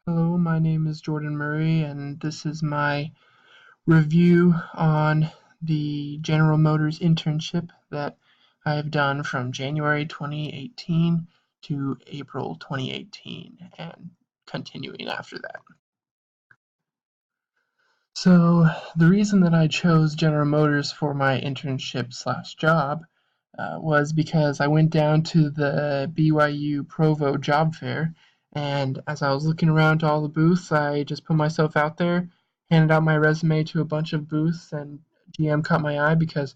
Hello, my name is Jordan Murray, and this is my review on the General Motors internship that I have done from January 2018 to April 2018 and continuing after that. So, the reason that I chose General Motors for my internship slash job was because I went down to the BYU Provo job fair, and as I was looking around to all the booths, I just put myself out there, handed out my resume to a bunch of booths, and GM caught my eye because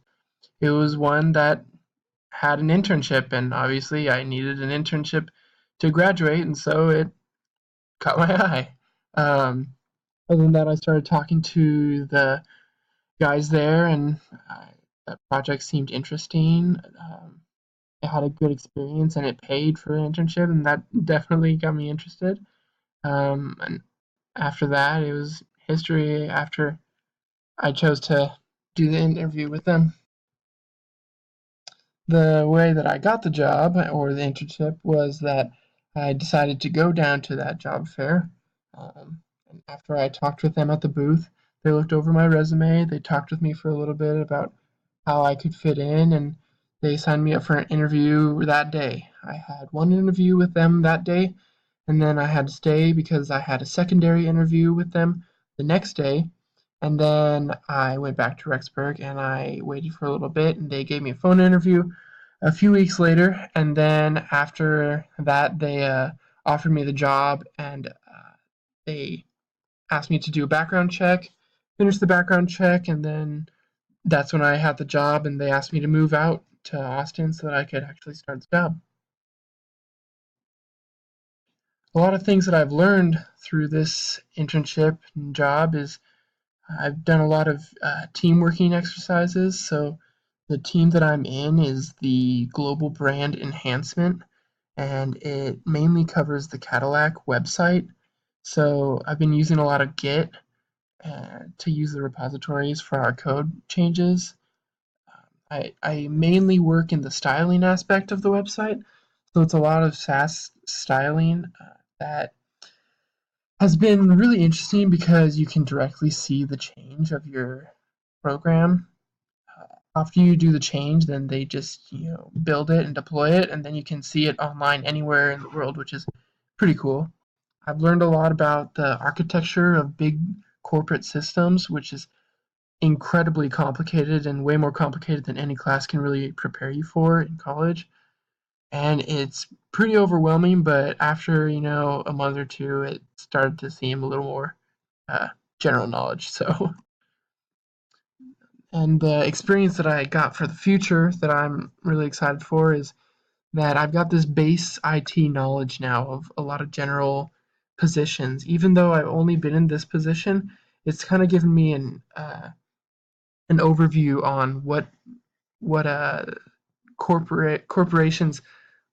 it was one that had an internship, and obviously I needed an internship to graduate, and so it caught my eye. Um, Other than that, I started talking to the guys there, and that project seemed interesting. It had a good experience, and it paid for an internship, and that definitely got me interested. And after that, it was history. After I chose to do the interview with them, the way that I got the job or the internship was that I decided to go down to that job fair. And after I talked with them at the booth, they looked over my resume. They talked with me for a little bit about how I could fit in, and they signed me up for an interview that day. I had one interview with them that day, and then I had to stay because I had a secondary interview with them the next day. And then I went back to Rexburg and I waited for a little bit, and they gave me a phone interview a few weeks later. And then after that, they offered me the job, and they asked me to do a background check, finish the background check, and then that's when I had the job, and they asked me to move out to Austin so that I could actually start the job. A lot of things that I've learned through this internship and job is I've done a lot of team working exercises. So the team that I'm in is the Global Brand Enhancement, and it mainly covers the Cadillac website. So I've been using a lot of Git to use the repositories for our code changes. I mainly work in the styling aspect of the website, so it's a lot of SaaS styling that has been really interesting because you can directly see the change of your program. After you do the change, then they just build it and deploy it, and then you can see it online anywhere in the world, which is pretty cool. I've learned a lot about the architecture of big corporate systems, which is incredibly complicated and way more complicated than any class can really prepare you for in college. And it's pretty overwhelming, but after a month or two, it started to seem a little more uh, general knowledge. So, and the experience that I got for the future that I'm really excited for is that I've got this base IT knowledge now of a lot of general positions. Even though I've only been in this position, it's kind of given me an overview on what corporations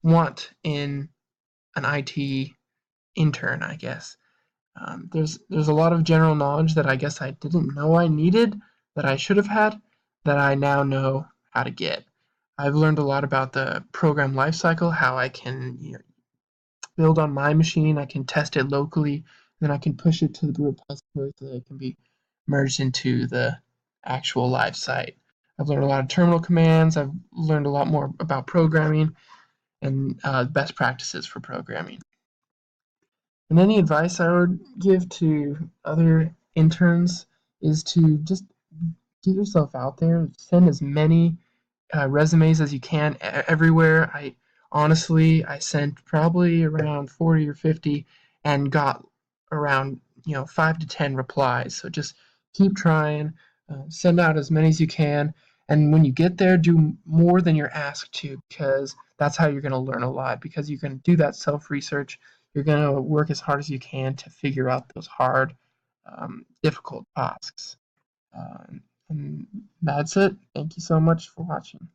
want in an IT intern, I guess. There's a lot of general knowledge that I guess I didn't know I needed, that I should have had, that I now know how to get. I've learned a lot about the program lifecycle, how I can build on my machine, I can test it locally, then I can push it to the repository so that it can be merged into the actual live site. I've learned a lot of terminal commands. I've learned a lot more about programming and best practices for programming. And any advice I would give to other interns is to just get yourself out there, send as many resumes as you can everywhere. I sent probably around 40 or 50 and got around 5 to 10 replies. So just keep trying, send out as many as you can, and when you get there, do more than you're asked to, because that's how you're going to learn a lot. Because you can do that self research, you're going to work as hard as you can to figure out those hard, difficult tasks. And that's it. Thank you so much for watching.